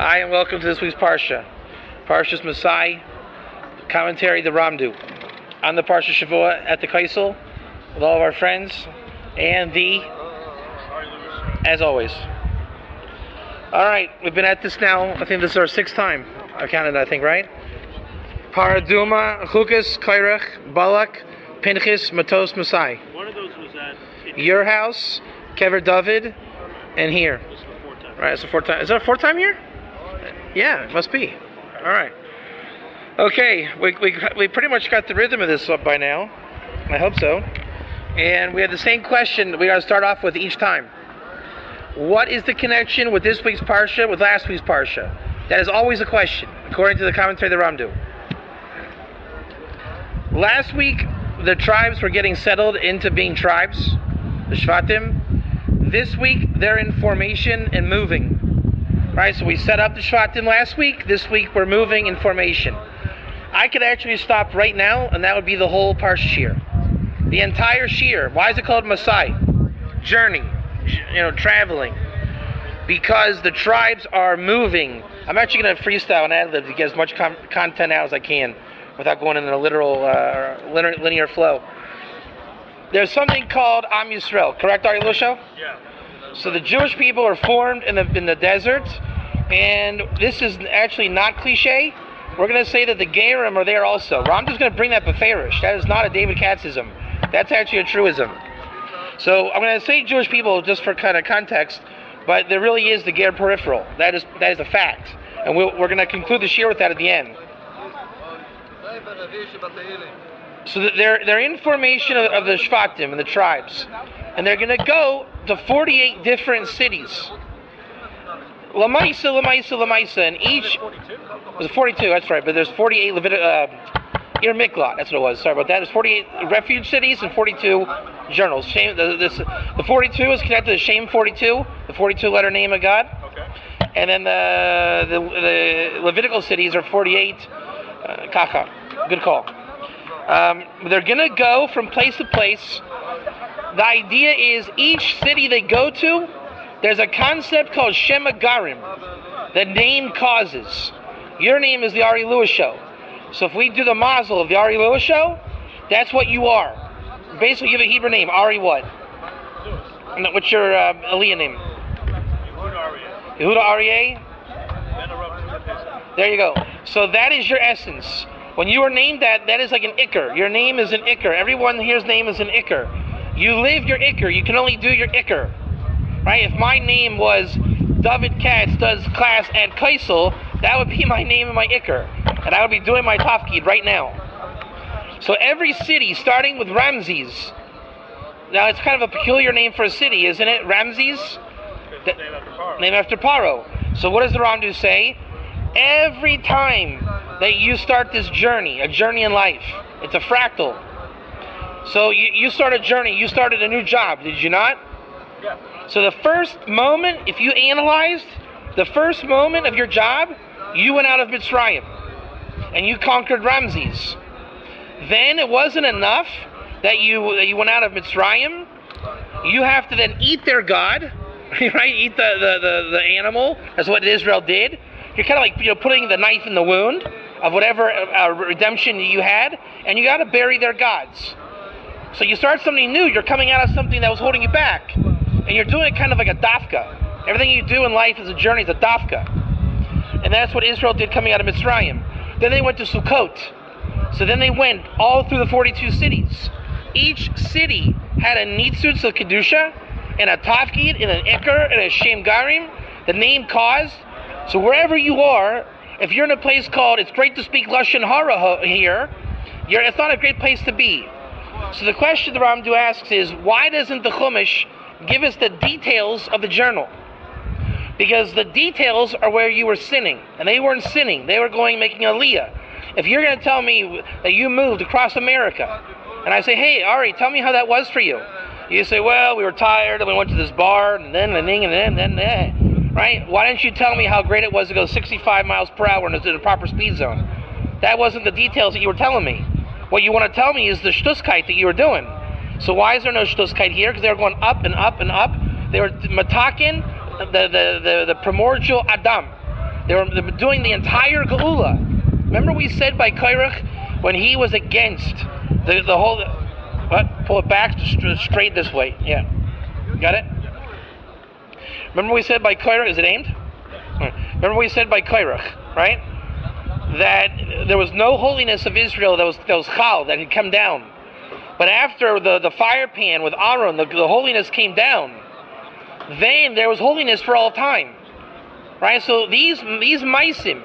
Hi, and welcome to this week's Parsha. Parashas Massei, commentary, the Ramdu. On the Parsha Shavua at the Kotel with all of our friends and as always. Alright, we've been at this now, I think this is our sixth time. I counted, right? Paraduma, Chukas, Kairach, Balak, Pinchas, Matos, Massei. One of those was at your house, Kever David, and here. This is the fourth time. Right, it's the fourth time. Is that a fourth time here? Yeah, it must be. Alright. Okay, we pretty much got the rhythm of this up by now. I hope so. And we had the same question we got to start off with each time. What is the connection with this week's Parsha with last week's Parsha? That is always a question, according to the commentary of the Ramdu. Last week, the tribes were getting settled into being tribes, the Shvatim. This week, they're in formation and moving. Right, so we set up the Shvatim last week. This week, we're moving in formation. I could actually stop right now, and that would be the whole Parsha Shir. The entire Shir. Why is it called Massei? Journey. Traveling. Because the tribes are moving. I'm actually going to freestyle and ad-lib to get as much content out as I can without going in a literal, linear flow. There's something called Am Yisrael. Correct, Ari Lusho? Yeah. So the Jewish people are formed in the desert, and this is actually not cliche. We're going to say that the Gerim are there also. Ramdu's going to bring that beferish. That is not a David Katzism. That's actually a truism. So I'm going to say Jewish people just for kind of context, but there really is the Ger peripheral. That is a fact. And we're going to conclude the shir with that at the end. So they're in formation of the Shvatim and the tribes. And they're going to go to 48 different cities. Lamaisa, and each... Was it 42? That's right, but there's 48 Ir Miklat, that's what it was. Sorry about that. There's 48 refuge cities and 42 journals. The 42 is connected to Shem 42, the 42-letter name of God. Okay. And then the Levitical cities are 48 Kacha. Good call. They're going to go from place to place. The idea is each city they go to, there's a concept called Shema Garim. The name causes. Your name is the Ari Lewis Show. So if we do the mazel of the Ari Lewis Show, that's what you are. Basically, you have a Hebrew name. Ari what? And what's your Aliyah name? Yehuda Aryeh. There you go. So that is your essence. When you are named that is like an Iker. Your name is an Iker. Everyone here's name is an Iker. You live your Iker. You can only do your Iker. Right? If my name was David Katz does class at Kotel, that would be my name and my Iker. And I would be doing my tafkid right now. So every city, starting with Ramses. Now it's kind of a peculiar name for a city, isn't it? Ramses? Named after Paro. So what does the Ramdu say? Every time that you start this journey, a journey in life, it's a fractal. So you start a journey, you started a new job, did you not? Yeah. So the first moment, if you analyzed, the first moment of your job, you went out of Mitzrayim. And you conquered Ramses. Then it wasn't enough that you went out of Mitzrayim. You have to then eat their god, right? Eat the animal. That's what Israel did. You're kind of like putting the knife in the wound of whatever redemption you had, and you got to bury their gods. So you start something new. You're coming out of something that was holding you back, and you're doing it kind of like a dafka. Everything you do in life is a journey, it's a dafka, and that's what Israel did coming out of Mitzrayim. Then they went to Sukkot. So then they went all through the 42 cities. Each city had a nitzutz of Kedusha, and a tafkid, and an Iker, and a Shem Garim, the name caused. So wherever you are, if you're in a place called, it's great to speak Lashon Hara here, it's not a great place to be. So the question the Ramdu asks is, why doesn't the Chumash give us the details of the journal? Because the details are where you were sinning. And they weren't sinning. They were making aliyah. If you're going to tell me that you moved across America, and I say, hey, Ari, tell me how that was for you. You say, well, we were tired, and we went to this bar, and then, right? Why didn't you tell me how great it was to go 65 miles per hour in a proper speed zone? That wasn't the details that you were telling me. What you want to tell me is the shtuskite that you were doing. So why is there no shtuskite here? Because they were going up and up and up. They were matakin, the primordial Adam. They were doing the entire Geula. Remember we said by Korach, when he was against the whole... What? Pull it back straight this way. Yeah. Got it? Remember we said by Korach... Is it aimed? Remember we said by Korach, right? That there was no holiness of Israel that was chal, that had come down. But after the fire pan with Aaron, the holiness came down. Then there was holiness for all time. Right? So these Maisim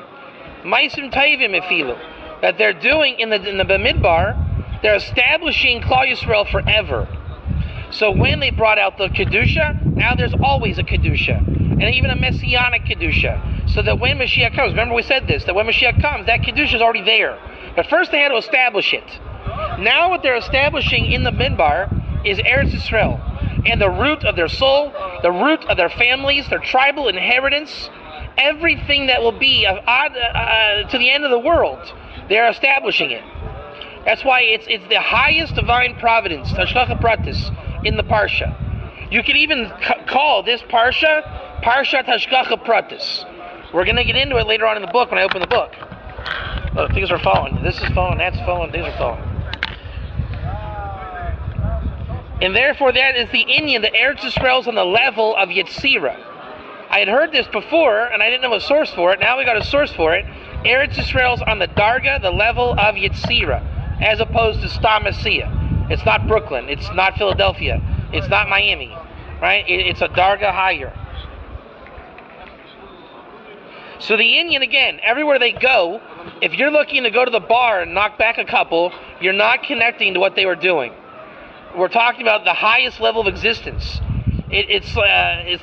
Taivim Efilu, that they're doing in the Bamidbar, they're establishing Klal Yisrael forever. So when they brought out the Kedusha, now there's always a Kedusha. And even a Messianic Kedusha. So that when Mashiach comes, remember we said this, that when Mashiach comes, that Kedusha is already there. But first they had to establish it. Now what they're establishing in the Midbar is Eretz Yisrael. And the root of their soul, the root of their families, their tribal inheritance, everything that will be to the end of the world, they're establishing it. That's why it's the highest divine providence, Tashkacha Pratis, in the Parsha. You can even call this Parsha, Parsha Tashkacha Pratis. We're going to get into it later on in the book when I open the book. Look, things are falling. This is falling, that's falling, things are falling. And therefore that is the Inyan, the Eretz Yisrael's on the level of Yetzirah. I had heard this before, and I didn't know a source for it. Now we got a source for it. Eretz Yisrael's on the Darga, the level of Yetzirah, as opposed to Stam Messiah. It's not Brooklyn. It's not Philadelphia. It's not Miami. Right? It's a Darga higher. So the Inyan, again, everywhere they go, if you're looking to go to the bar and knock back a couple, you're not connecting to what they were doing. We're talking about the highest level of existence. It's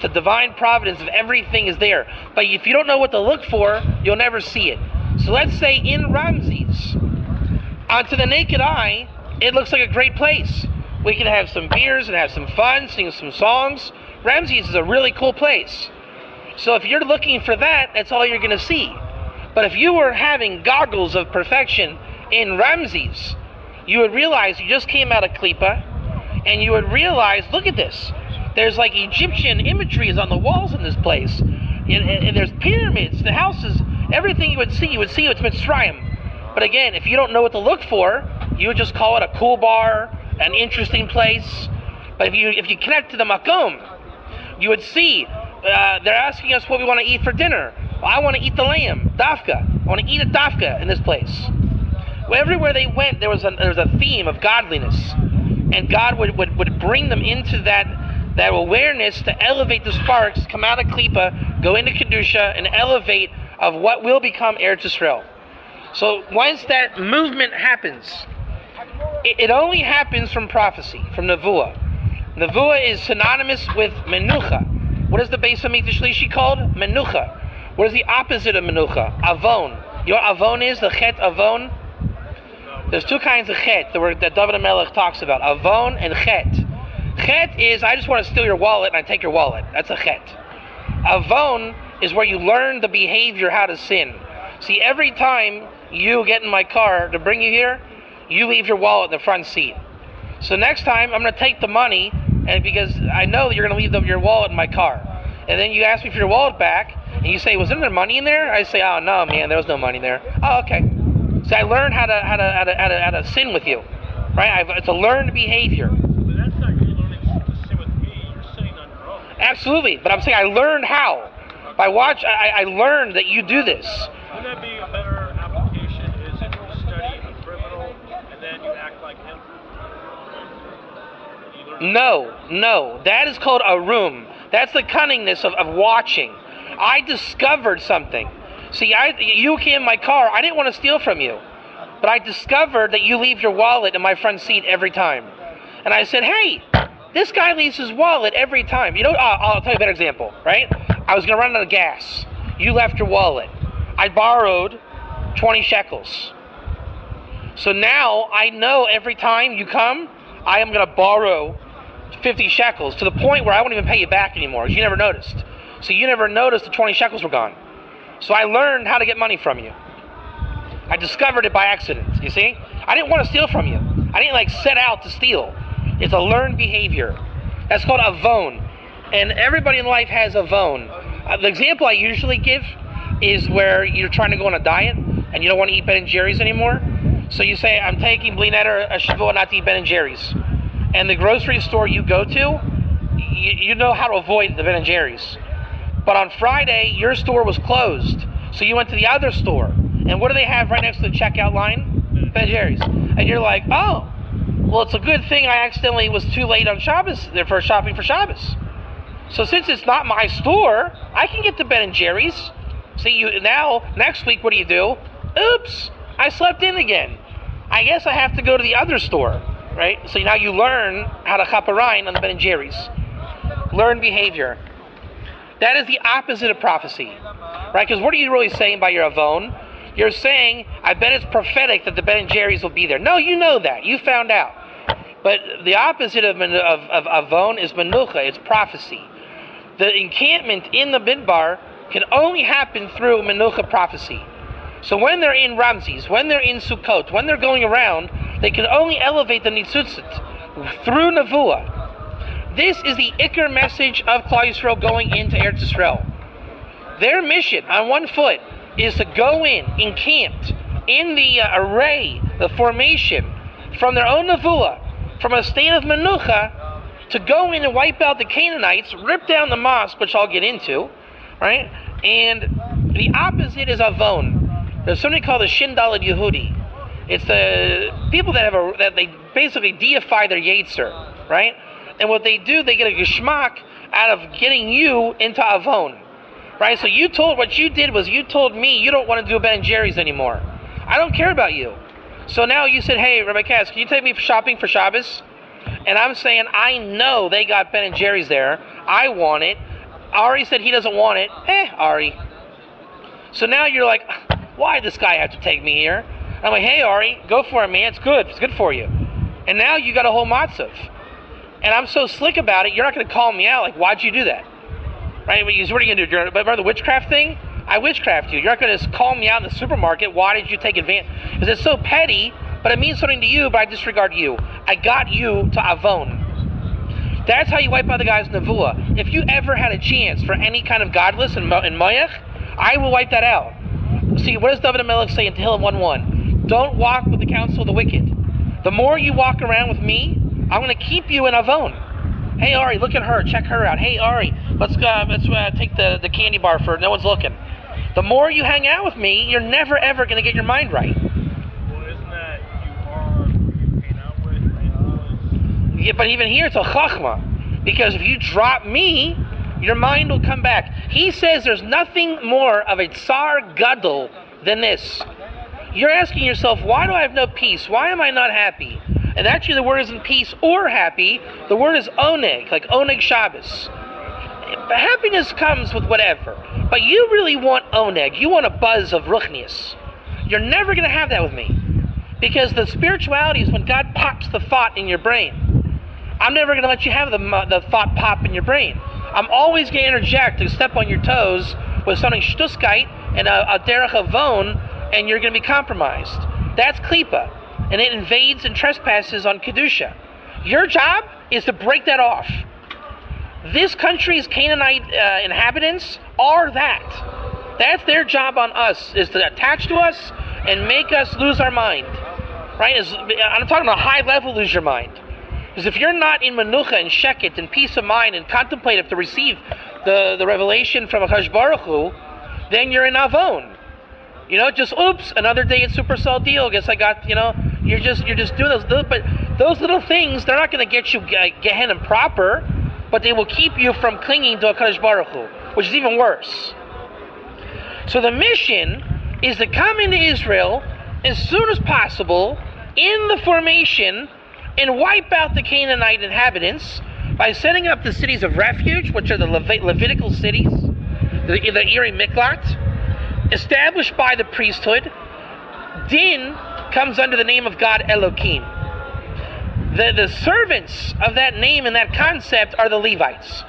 the divine providence of everything is there. But if you don't know what to look for, you'll never see it. So let's say in Ramses, to the naked eye, it looks like a great place. We can have some beers and have some fun, sing some songs. Ramses is a really cool place. So if you're looking for that, that's all you're going to see. But if you were having goggles of perfection in Ramses, you would realize you just came out of Klippa, and you would realize, look at this. There's like Egyptian imageries on the walls in this place. And there's pyramids, the houses, everything you would see it's Mitzrayim. But again, if you don't know what to look for, you would just call it a cool bar, an interesting place. But if you connect to the Makom, you would see, they're asking us what we want to eat for dinner. Well, I want to eat the lamb, dafka. I want to eat a dafka in this place. Well, everywhere they went, there was a theme of godliness. And God would bring them into that awareness to elevate the sparks, come out of Klippa, go into Kedusha, and elevate of what will become Eretz Yisrael. So once that movement happens, it only happens from prophecy, from Nevuah. Nevuah is synonymous with Menucha. What is the Beis Hamikdash Shlishi called? Menucha. What is the opposite of Menucha? Avon. You know what Avon is? The Chet Avon? There's two kinds of Chet, the word that David HaMelech talks about. Avon and Chet. Chet is, I just want to steal your wallet and I take your wallet. That's a Chet. Avon is where you learn the behavior, how to sin. See, every time you get in my car to bring you here, you leave your wallet in the front seat. So next time, I'm going to take the money, and because I know that you're going to leave your wallet in my car. And then you ask me for your wallet back, and you say, wasn't there money in there? I say, oh, no, man, there was no money there. Oh, okay. So I learned how to sin with you. Right? It's a learned behavior. But that's not you learning to sin with me. You're sinning on your own. Absolutely. But I'm saying I learned how. I learned that you do this. Wouldn't that be a better application? Is if you study a criminal and then you act like him? No. That is called a room. That's the cunningness of watching. I discovered something. See, you came in my car. I didn't want to steal from you. But I discovered that you leave your wallet in my front seat every time. And I said, hey, this guy leaves his wallet every time. You know, I'll tell you a better example, right? I was going to run out of gas. You left your wallet. I borrowed 20 shekels. So now I know every time you come, I am going to borrow 50 shekels to the point where I won't even pay you back anymore. You never noticed. So you never noticed the 20 shekels were gone. So I learned how to get money from you. I discovered it by accident, you see? I didn't want to steal from you. I didn't set out to steal. It's a learned behavior. That's called avon. And everybody in life has avon. The example I usually give is where you're trying to go on a diet and you don't want to eat Ben and Jerry's anymore. So you say, I'm taking bli neder a shavua not to eat Ben and Jerry's. And the grocery store you go to, you know how to avoid the Ben and Jerry's. But on Friday, your store was closed. So you went to the other store. And what do they have right next to the checkout line? Ben and Jerry's. And you're like, oh, well, it's a good thing I accidentally was too late on Shabbos for shopping for Shabbos. So since it's not my store, I can get to Ben and Jerry's. See, now, next week, what do you do? Oops, I slept in again. I guess I have to go to the other store, right? So now you learn how to chaperine on the Ben and Jerry's. Learn behavior. That is the opposite of prophecy, right? Because what are you really saying by your avon? You're saying, I bet it's prophetic that the Ben and Jerry's will be there. No, you know that. You found out. But the opposite of avon is menucha. It's prophecy. The encampment in the midbar can only happen through menucha prophecy. So when they're in Ramses, when they're in Sukkot, when they're going around, they can only elevate the nitzutzit through nevuah. This is the ikar message of Klal Yisrael going into Eretz Yisrael. Their mission on one foot is to go in, encamped, in the array, the formation, from their own nevuah, from a state of menucha, to go in and wipe out the Canaanites, rip down the mosque, which I'll get into, right? And the opposite is avon. There's something called the Shindalad Yehudi. It's the people that they basically deify their Yetzer, right? And what they do, they get a geschmack out of getting you into avon, right? So what you did was you told me you don't want to do Ben and Jerry's anymore. I don't care about you. So now you said, hey, Rabbi Katz, can you take me shopping for Shabbos? And I'm saying, I know they got Ben and Jerry's there. I want it. Ari said he doesn't want it. Ari. So now you're like, why does this guy have to take me here? I'm like, hey, Ari, go for it, man. It's good. It's good for you. And now you got a whole matzav. And I'm so slick about it, you're not going to call me out. Like, why'd you do that? Right? What are you going to do? Remember the witchcraft thing? I witchcraft you. You're not going to call me out in the supermarket. Why did you take advantage? Because it's so petty, but it means something to you, but I disregard you. I got you to avon. That's how you wipe out the guys in nevuah. If you ever had a chance for any kind of godless in Mayach, I will wipe that out. See, what does David HaMelech say in Tehillim 1:1? Don't walk with the counsel of the wicked. The more you walk around with me, I'm going to keep you in avon. Hey, Ari, look at her. Check her out. Hey, Ari, let's take the candy bar for no one's looking. The more you hang out with me, you're never, ever going to get your mind right. Well, isn't that you are who you hang out with? Yeah, but even here, it's a chachma. Because if you drop me, your mind will come back. He says there's nothing more of a tsar gadol than this. You're asking yourself, why do I have no peace? Why am I not happy? And actually the word isn't peace or happy. The word is oneg, like oneg Shabbos. Happiness comes with whatever. But you really want oneg. You want a buzz of ruchnius. You're never going to have that with me. Because the spirituality is when God pops the thought in your brain. I'm never going to let you have the thought pop in your brain. I'm always going to interject to step on your toes with something shtuskite and a derech avon, and you're going to be compromised. That's klipa, and it invades and trespasses on kedusha. Your job is to break that off. This country's Canaanite inhabitants are that. That's their job on us, is to attach to us and make us lose our mind. Right? I'm talking about high level lose your mind. Because if you're not in menucha and sheket and peace of mind and contemplative to receive the revelation from HaKadosh Baruch Hu, then you're in avon. Just oops, another day at Supercell deal. Guess I got, you're just doing those. But those little things, they're not going to get you Gehenna proper, but they will keep you from clinging to HaKadosh Baruch Hu, which is even worse. So the mission is to come into Israel as soon as possible in the formation and wipe out the Canaanite inhabitants by setting up the cities of refuge, which are the Levitical cities, the Iri Miklat, established by the priesthood. Din comes under the name of God Elohim. The servants of that name and that concept are the Levites.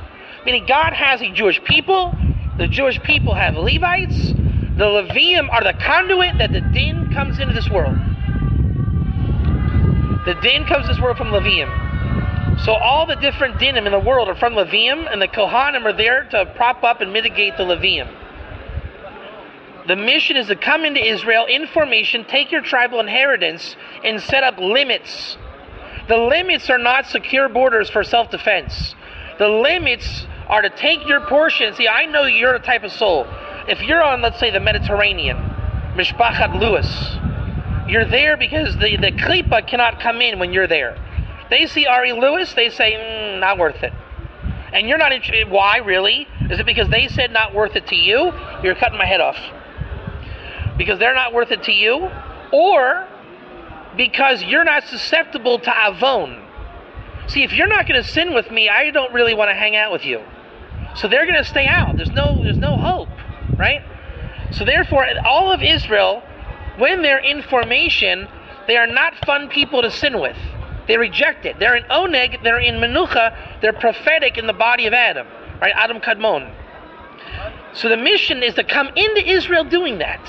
Meaning God has a Jewish people, the Jewish people have Levites, the Levium are the conduit that the Din comes into this world. The Din comes to this world from Levium. So all the different Dinim in the world are from Levium, and the Kohanim are there to prop up and mitigate the Levium. The mission is to come into Israel in formation, take your tribal inheritance, and set up limits. The limits are not secure borders for self-defense. The limits are to take your portion. See, I know you're a type of soul. If you're on, let's say, the Mediterranean, Mishpachat Lewis, you're there because the Klippa cannot come in when you're there. They see Ari Lewis, they say, not worth it. And you're not interested. Why, really? Is it because they said not worth it to you? You're cutting my head off. Because they're not worth it to you? Or because you're not susceptible to Avon? See, if you're not going to sin with me, I don't really want to hang out with you. So they're going to stay out. There's no hope, right? So therefore, all of Israel, when they're in formation, they are not fun people to sin with. They reject it. They're in Oneg, they're in Menucha, they're prophetic in the body of Adam, right? Adam Kadmon. So the mission is to come into Israel doing that.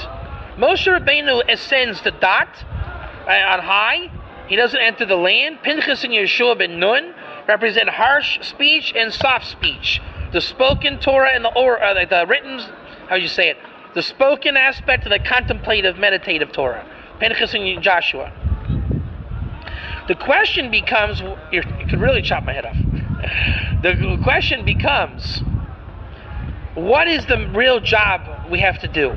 Moshe Rabbeinu ascends to Dot on high. He doesn't enter the land. Pinchas and Yeshua ben Nun represent harsh speech and soft speech. The spoken Torah and the written, how do you say it? The spoken aspect of the contemplative, meditative Torah. Pinchas and Joshua. The question becomes, you could really chop my head off. The question becomes, what is the real job we have to do?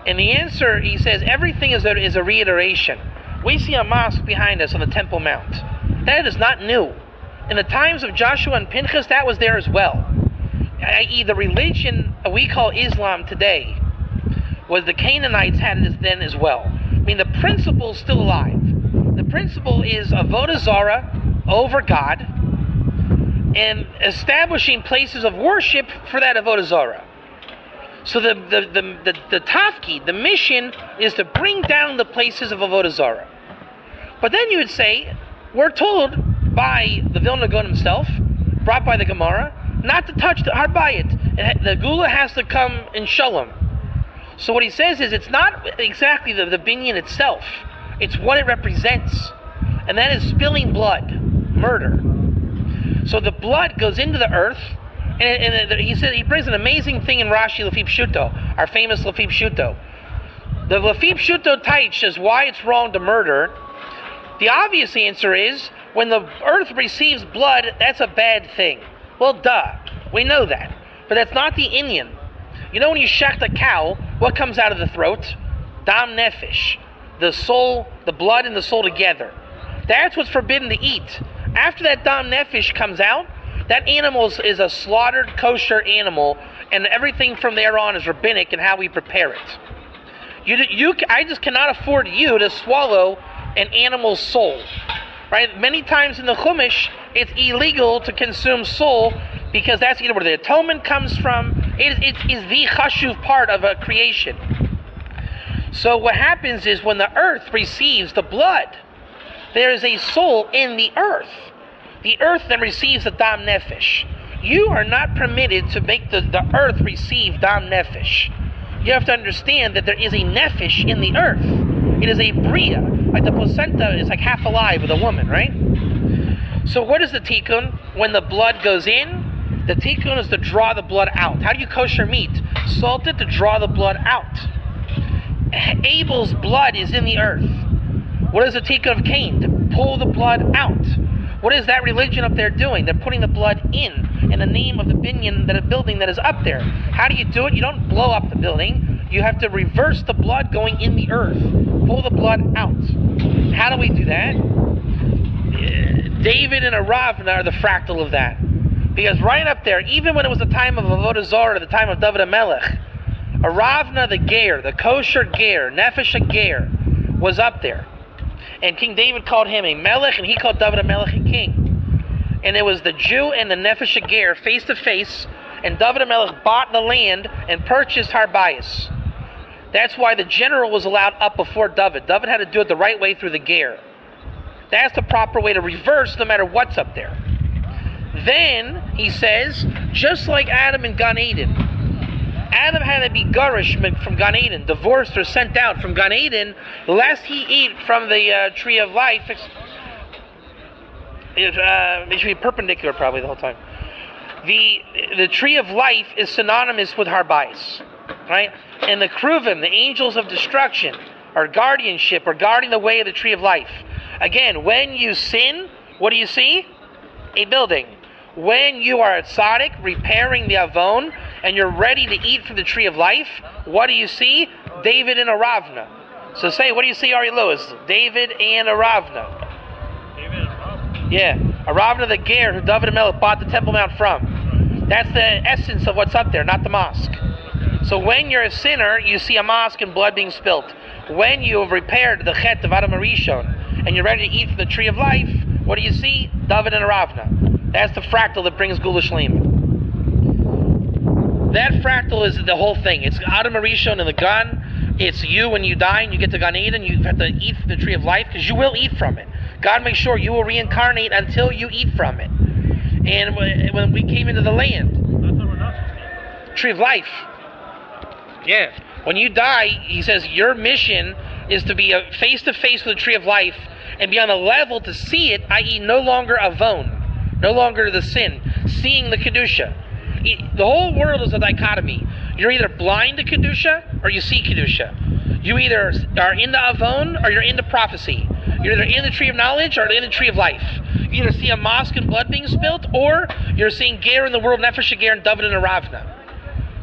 And the answer, he says, everything is a reiteration. We see a mosque behind us on the Temple Mount. That is not new. In the times of Joshua and Pinchas, that was there as well. I.e., the religion we call Islam today was the Canaanites had it then as well. I mean, the principle is still alive. The principle is avodah zarah over God and establishing places of worship for that avodah zarah. So the tafkid, the mission, is to bring down the places of avodah zarah. But then you would say, we're told by the Vilna Gaon himself, brought by the Gemara, not to touch the Harbayit. The Gula has to come in Shalom. So what he says is, it's not exactly the binyan itself. It's what it represents. And that is spilling blood, murder. So the blood goes into the earth, and he said he brings an amazing thing in Rashi Lefip Shuto, our famous Lefip Shuto. The Lefip Shuto Taich says why it's wrong to murder. The obvious answer is, when the earth receives blood, that's a bad thing. Well, duh. We know that. But that's not the inyan. You know when you shecht a cow, what comes out of the throat? Dam nefesh. The soul, the blood and the soul together. That's what's forbidden to eat. After that dam nefesh comes out, that animal is a slaughtered kosher animal, and everything from there on is rabbinic in how we prepare it. I just cannot afford you to swallow an animal's soul. Right? Many times in the Chumash, it's illegal to consume soul because that's either where the atonement comes from. It is the chashuv part of a creation. So what happens is when the earth receives the blood, there is a soul in the earth. The earth then receives the dam nefesh. You are not permitted to make the earth receive dam nefesh. You have to understand that there is a nefesh in the earth. It is a bria. Like the placenta is like half alive with a woman, right? So what is the tikkun? When the blood goes in, the tikkun is to draw the blood out. How do you kosher meat? Salt it to draw the blood out. Abel's blood is in the earth. What is the tikkun of Cain? To pull the blood out. What is that religion up there doing? They're putting the blood in the name of the binyan, that a building that is up there. How do you do it? You don't blow up the building. You have to reverse the blood going in the earth. Pull the blood out. How do we do that? David and a Ravna are the fractal of that. Because right up there, even when it was the time of Avodah Zarah, the time of David HaMelech, a Ravna the Ger, the kosher Ger, Nefesh Ger, was up there. And King David called him a Melech, and he called David HaMelech a king. And it was the Jew and the Nefesh Ger face to face, and David HaMelech bought the land and purchased Harbayis. That's why the general was allowed up before David. David had to do it the right way through the Ger. That's the proper way to reverse no matter what's up there. Then, he says, just like Adam in Gan Eden. Adam had to be garish from Gan Eden, divorced or sent out from Gan Eden, lest he eat from the tree of life. It should be perpendicular probably the whole time. The tree of life is synonymous with Harbayis. right? And the Kruvim, the angels of destruction, or guardianship, or guarding the way of the tree of life. Again, when you sin, what do you see? A building. When you are a tzaddik, repairing the avon, and you're ready to eat from the tree of life, what do you see? David and Aravna. So say, what do you see, Ari Lewis? David and Aravna. David and Aravna? Yeah. Aravna the Ger, who David and Melech bought the Temple Mount from. That's the essence of what's up there, not the mosque. So when you're a sinner, you see a mosque and blood being spilt. When you have repaired the chet of Adam Arishon, and you're ready to eat from the tree of life, what do you see? David and Aravna. That's the fractal that brings Gula Shleima. That fractal is the whole thing. It's Adam Arishon and the Gan. It's you when you die and you get to Gan Eden. You have to eat from the tree of life because you will eat from it. God makes sure you will reincarnate until you eat from it. And when we came into the land, tree of life. Yeah. When you die, he says your mission is to be face to face with the tree of life and be on a level to see it, i.e. no longer avon, no longer the sin, seeing the Kedusha. The whole world is a dichotomy. You're either blind to Kedusha or you see Kedusha. You either are into avon or you're into prophecy. You're either in the tree of knowledge or in the tree of life. You either see a mosque and blood being spilt, or you're seeing Ger in the world, Nefesh Ger and David and Aravna.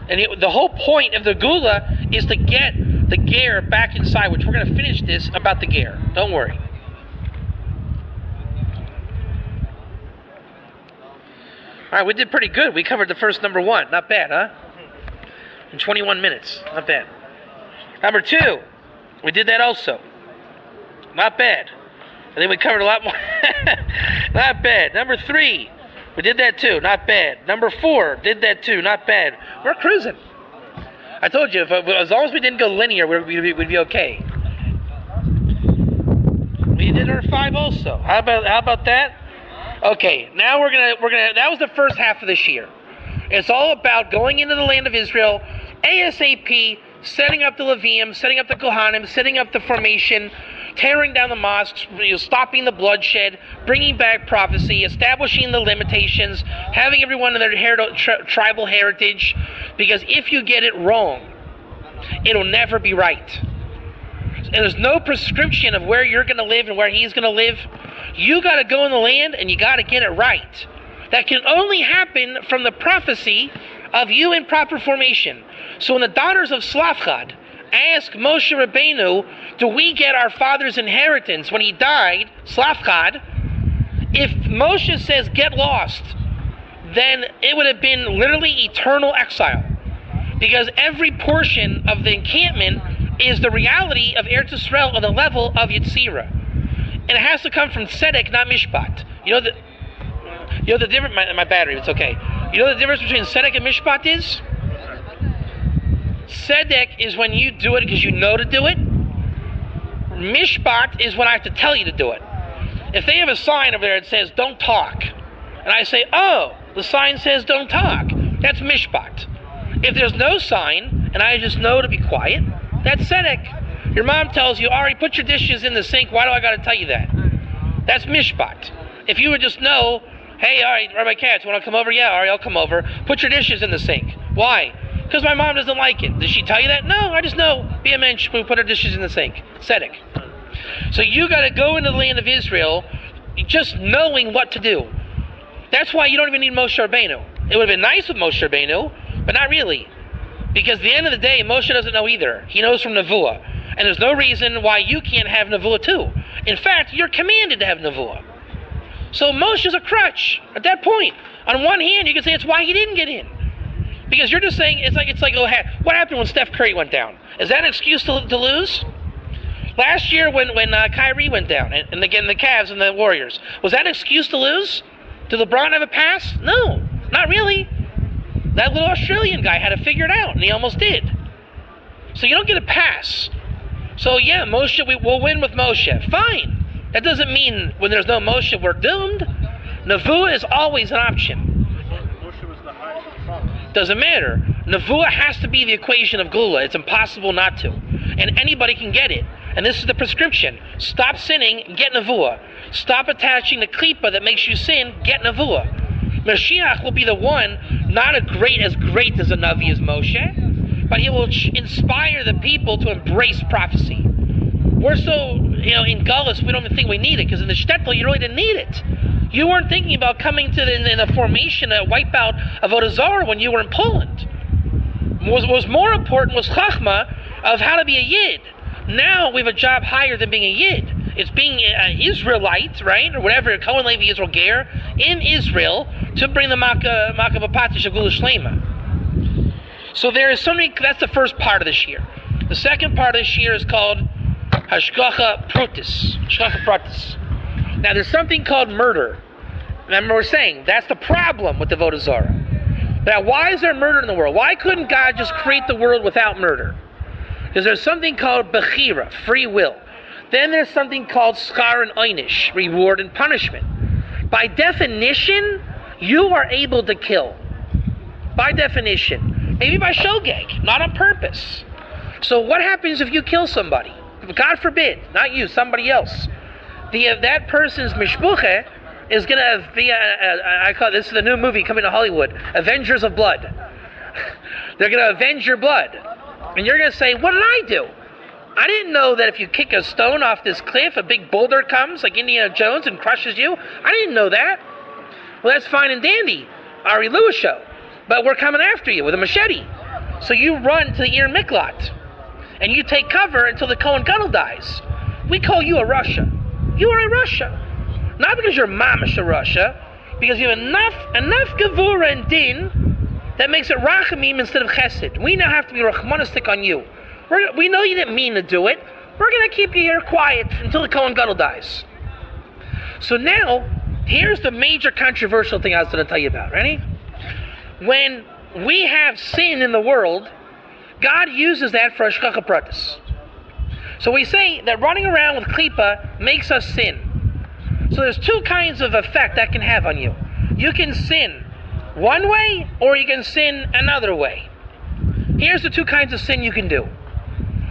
And the whole point of the Gula is to get the Ger back inside, which we're going to finish this about the Ger. Don't worry. All right, we did pretty good. We covered the first number 1. Not bad, huh? In 21 minutes. Not bad. Number 2, we did that also. Not bad. I think we covered a lot more. Not bad. Number 3, we did that too. Not bad. Number 4, did that too. Not bad. We're cruising. I told you, as long as we didn't go linear, we'd be okay. We did number 5 also. How about that? Okay, now we're gonna. That was the first half of this year. It's all about going into the land of Israel, ASAP, setting up the Levium, setting up the Kohanim, setting up the formation, tearing down the mosques, stopping the bloodshed, bringing back prophecy, establishing the limitations, having everyone in their tribal heritage. Because if you get it wrong, it'll never be right. And there's no prescription of where you're going to live and where he's going to live. You got to go in the land and you got to get it right. That can only happen from the prophecy of you in proper formation. So when the daughters of Slavchad ask Moshe Rabbeinu, do we get our father's inheritance when he died, Slavchad? If Moshe says get lost, then it would have been literally eternal exile. Because every portion of the encampment is the reality of Eretz Yisrael on the level of Yetzirah. And it has to come from Tzedek, not Mishpat. You know the difference. My battery, it's okay. You know the difference between Tzedek and Mishpat is? Tzedek is when you do it because you know to do it. Mishpat is when I have to tell you to do it. If they have a sign over there that says don't talk, and I say, oh, the sign says don't talk, that's Mishpat. If there's no sign and I just know to be quiet, that's Tzedek. Your mom tells you, Ari, put your dishes in the sink. Why do I got to tell you that? That's Mishpat. If you would just know, hey, Ari, Rabbi Katz, want to come over? Yeah, Ari, I'll come over. Put your dishes in the sink. Why? Because my mom doesn't like it. Did she tell you that? No, I just know. Be a mensch, we put our dishes in the sink. Tzedek. So you got to go into the land of Israel just knowing what to do. That's why you don't even need Moshe Rabbeinu. It would have been nice with Moshe Rabbeinu, but not really. Because at the end of the day, Moshe doesn't know either. He knows from Nevuah. And there's no reason why you can't have Nevuah too. In fact, you're commanded to have Nevuah. So Moshe is a crutch at that point. On one hand, you can say it's why he didn't get in. Because you're just saying, it's like oh, what happened when Steph Curry went down? Is that an excuse to lose? Last year when Kyrie went down, and again the Cavs and the Warriors, was that an excuse to lose? Did LeBron have a pass? No, not really. That little Australian guy had to figure it out, and he almost did. So you don't get a pass. So yeah, Moshe, we'll win with Moshe. Fine. That doesn't mean when there's no Moshe, we're doomed. Nevuah is always an option. Moshe was the highest of the prophets. Doesn't matter. Nevuah has to be the equation of Gula. It's impossible not to. And anybody can get it. And this is the prescription. Stop sinning, get Nevuah. Stop attaching the klipa that makes you sin, get Nevuah. Mashiach will be the one, not as great as a Navi as Moshe, but he will inspire the people to embrace prophecy. We're so, in Gullus, we don't even think we need it, because in the shtetl, you really didn't need it. You weren't thinking about coming to the formation, a wipeout of Avodah Zarah when you were in Poland. What was more important was Chachma of how to be a Yid. Now we have a job higher than being a Yid. It's being an Israelite, right, or whatever, Kohen Levi Israel Ger, in Israel, to bring the Makkah Bapatish of Gula Shlema. So there is something, that's the first part of this year. The second part of this year is called Hashgacha Pratis. Now there's something called murder. Remember we're saying, that's the problem with the Avodah Zarah. Now why is there murder in the world? Why couldn't God just create the world without murder? Because there's something called Bechira, free will. Then there's something called Schar and Einish, reward and punishment. By definition, you are able to kill. By definition. Maybe by shogeg, not on purpose. So what happens if you kill somebody? God forbid, not you, somebody else. That person's mishpuche is going to be, I call this is the new movie coming to Hollywood, Avengers of Blood. They're going to avenge your blood. And you're going to say, what did I do? I didn't know that if you kick a stone off this cliff, a big boulder comes like Indiana Jones and crushes you. I didn't know that. Well, that's fine and dandy, Ari Lewis show. But we're coming after you with a machete. So you run to the Ir Miklat. And you take cover until the Kohen Gadol dies. We call you a Russia. You are a Russia. Not because you're mamash a Russia, because you have enough gevura and din that makes it rachamim instead of chesed. We now have to be rachmanistic on you. We know you didn't mean to do it. We're going to keep you here quiet until the Kohen Gadol dies. So now, here's the major controversial thing I was going to tell you about. Ready? When we have sin in the world, God uses that for Hashgacha Pratis. So we say that running around with klipa makes us sin. So there's two kinds of effect that can have on you. You can sin one way, or you can sin another way. Here's the two kinds of sin you can do.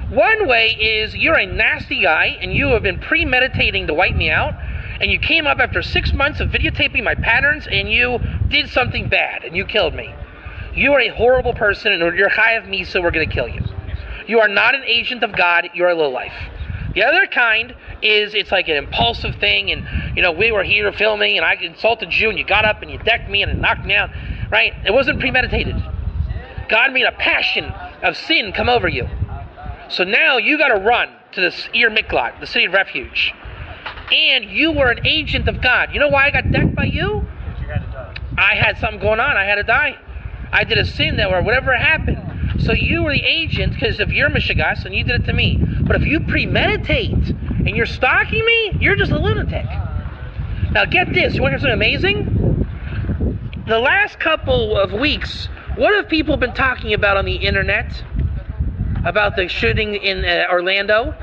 One way is you're a nasty guy, and you have been premeditating to wipe me out, and you came up after 6 months of videotaping my patterns, and you did something bad, and you killed me. You are a horrible person, and you're chayav misa, we're going to kill you. You are not an agent of God, you're a lowlife. The other kind is, it's like an impulsive thing, and, we were here filming, and I insulted you, and you got up, and you decked me, and it knocked me out, right? It wasn't premeditated. God made a passion of sin come over you. So now you got to run to this Ir Miklat, the city of refuge. And you were an agent of God. You know why I got decked by you? You had to die. I had something going on. I had to die. I did a sin that or whatever happened. So you were the agent because of your mishigas, and you did it to me. But if you premeditate and you're stalking me, you're just a lunatic. Now get this. You want to hear something amazing? The last couple of weeks, what have people been talking about on the internet? About the shooting in Orlando?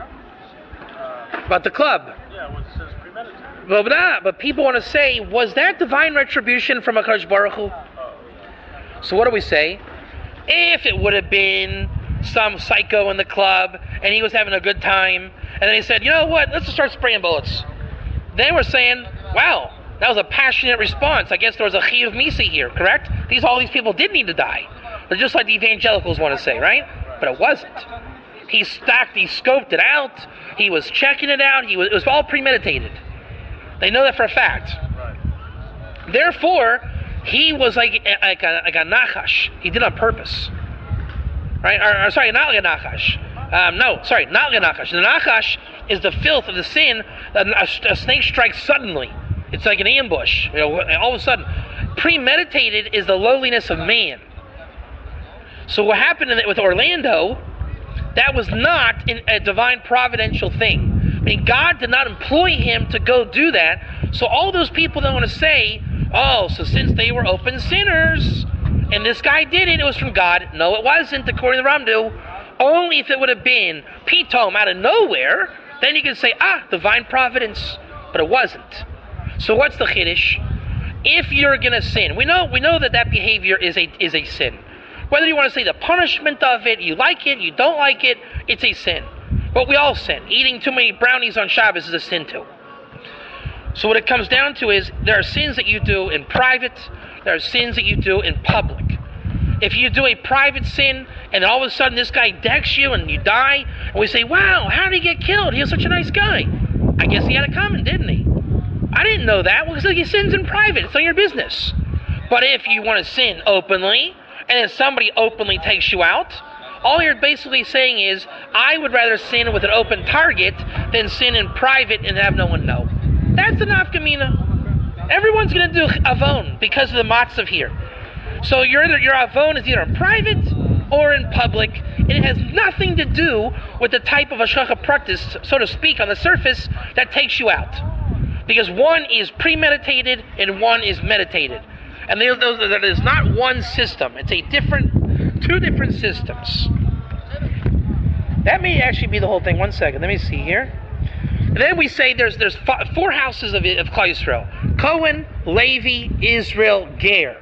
About the club? Yeah, well, it says premeditated. But people want to say, was that divine retribution from HaKadosh Baruch Hu? So what do we say? If it would have been some psycho in the club, and he was having a good time, and then he said, you know what, let's just start spraying bullets. Then we're saying, wow, that was a passionate response. I guess there was a chiyuv misi here, correct? All these people did need to die. They're just like the evangelicals want to say, right? But it wasn't. He scoped it out, he was checking it out, it was all premeditated. They know that for a fact. Therefore, he was like a nachash. He did it on purpose. Right? Or sorry, not like a nachash. Not like a nachash. The nachash is the filth of the sin. A snake strikes suddenly. It's like an ambush. All of a sudden. Premeditated is the lowliness of man. So what happened with Orlando, that was not a divine providential thing. I mean, God did not employ him to go do that. So all those people that want to say, oh, so since they were open sinners, and this guy did it, it was from God. No, it wasn't, according to Ramdu. Only if it would have been pitom out of nowhere, then you can say, divine providence. But it wasn't. So what's the chiddush? If you're going to sin, we know that behavior is a sin. Whether you want to say the punishment of it, you like it, you don't like it, it's a sin. But we all sin. Eating too many brownies on Shabbos is a sin too. So what it comes down to is there are sins that you do in private, there are sins that you do in public. if you do a private sin, and then all of a sudden this guy decks you and you die, and we say, wow, how did he get killed? He was such a nice guy. I guess he had it coming, didn't he? I didn't know that. Well, because he sins in private. It's not your business. But if you want to sin openly, and then somebody openly takes you out, all you're basically saying is, I would rather sin with an open target than sin in private and have no one know. That's the nafkamina. Everyone's going to do avon because of the matzav here. So your avon is either in private or in public, and it has nothing to do with the type of hashgacha practice, so to speak, on the surface that takes you out. Because one is premeditated and one is meditated. And that is not one system. It's two different systems. That may actually be the whole thing. 1 second. Let me see here. And then we say there's 4 houses of Klal Yisrael: Cohen, Levi, Israel, Ger.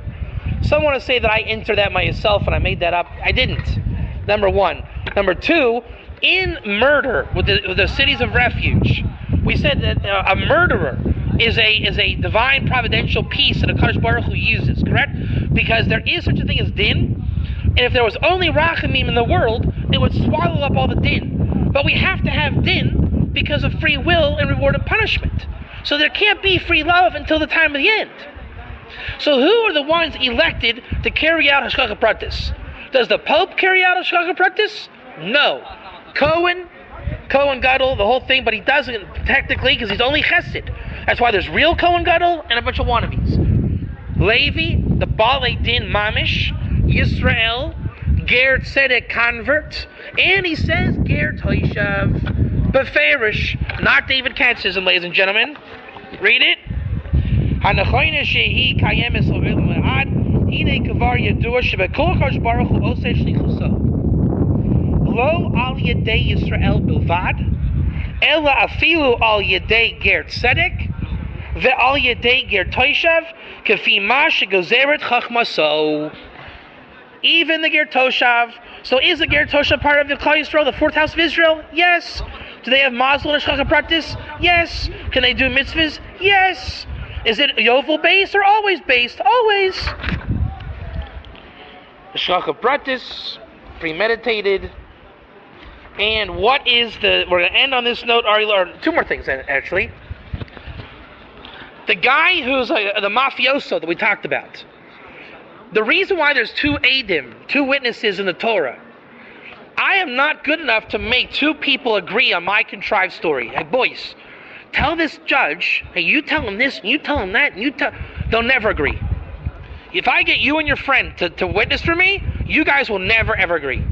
Some want to say that I entered that myself and I made that up. I didn't. Number 1. Number 2, in murder with the cities of refuge, we said that a murderer is a divine providential piece that HaKadosh Baruch Hu uses, correct? Because there is such a thing as din, and if there was only rachamim in the world, it would swallow up all the din. But we have to have din because of free will and reward and punishment. So there can't be free love until the time of the end. So who are the ones elected to carry out hashgacha pratis? Does the Pope carry out hashgacha pratis? No. Cohen Gadol, the whole thing, but he doesn't technically because he's only chesed. That's why there's real Kohen Gadol and a bunch of wannabes. Levi, the Balei Din Mamish, Yisrael, Ger Tzedek convert, and he says Ger Toishav, Beferish, not David Katzism, ladies and gentlemen. Read it. Hanachoyne shehi kayemes l'olam le'ad, hine kavar yadua shebekol HaKadosh Baruch Hu oseh shlichuso. Lo al yedei Yisrael bilvad, ela afilu al yedei Ger Tzedek, ve'al yedei Ger Toishav, kefi ma shegozeret chachmaso. Even the Ger Toshav. So is the Ger Toshav part of the Klal Yisrael, the 4th house of Israel? Yes. Do they have mazel and hashgacha practice? Yes. Can they do mitzvahs? Yes. Is it yovel based or always based? Always. Hashgacha practice, premeditated. And what is we're going to end on this note, or 2 more things actually. The guy who's the mafioso that we talked about. The reason why there's 2 Eidim, 2 witnesses in the Torah, I am not good enough to make 2 people agree on my contrived story. Hey, boys, tell this judge, hey, you tell him this, and you tell him that, and they'll never agree. If I get you and your friend to witness for me, you guys will never, ever agree.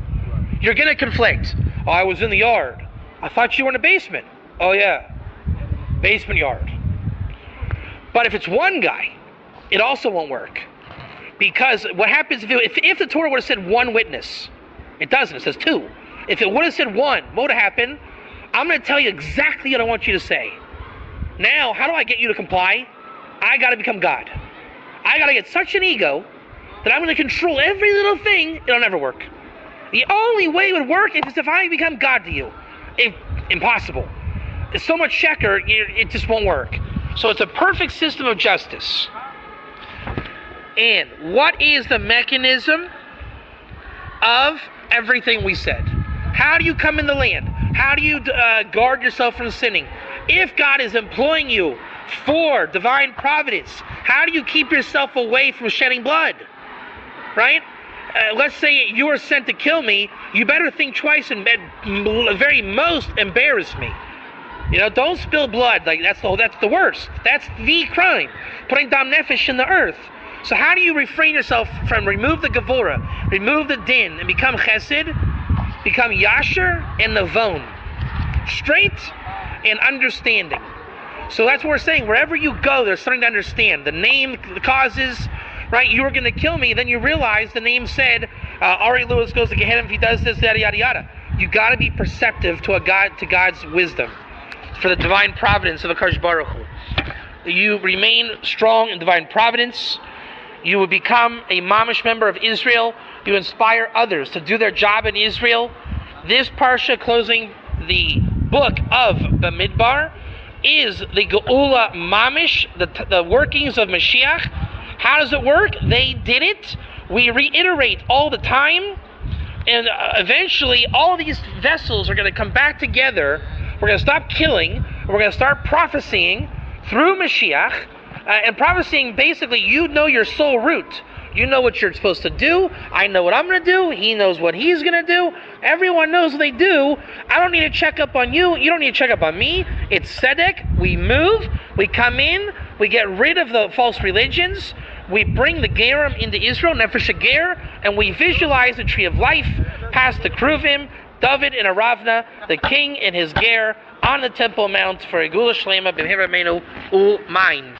You're going to conflict. Oh, I was in the yard. I thought you were in the basement. Oh, yeah. Basement yard. But if it's one guy, it also won't work. Because what happens if the Torah would have said 1 witness, it doesn't, it says 2. If it would have said 1, what would have happened? I'm going to tell you exactly what I want you to say. Now, how do I get you to comply? I got to become God. I got to get such an ego that I'm going to control every little thing. It'll never work. The only way it would work is if I become God to you. Impossible. It's so much sheker, it just won't work. So it's a perfect system of justice. And what is the mechanism of everything we said? How do you come in the land? How do you guard yourself from sinning? If God is employing you for divine providence, how do you keep yourself away from shedding blood? Right? Let's say you were sent to kill me. You better think twice and at very most embarrass me. Don't spill blood. Like that's the worst. That's the crime. Putting dam nefesh in the earth. So how do you refrain yourself from remove the gevura, remove the din, and become chesed, become yasher and navon, straight and understanding. So that's what we're saying. Wherever you go, there's something to understand. The name, the causes, right? You were going to kill me, then you realize the name said, Ari Lewis goes to Gehenna if he does this, yada yada yada. You got to be perceptive to God's wisdom, for the divine providence of HaKadosh Baruch Hu. You remain strong in divine providence. You will become a mamish member of Israel. You inspire others to do their job in Israel. This parsha closing the book of Bamidbar is the Geula Mamish, the workings of Mashiach. How does it work? They did it We reiterate all the time, and eventually all these vessels are going to come back together. We're going to stop killing. We're going to start prophesying through Mashiach, and prophesying basically, you know your soul root. You know what you're supposed to do. I know what I'm going to do. He knows what he's going to do. Everyone knows what they do. I don't need to check up on you. You don't need to check up on me. It's Tzedek. We move. We come in. We get rid of the false religions. We bring the Gerim into Israel, Nefesh Ger, and we visualize the tree of life past the Kruvim, David and Aravna, the king and his Ger, on the Temple Mount for Egula Shlema B'Mehera Meinu U'Main.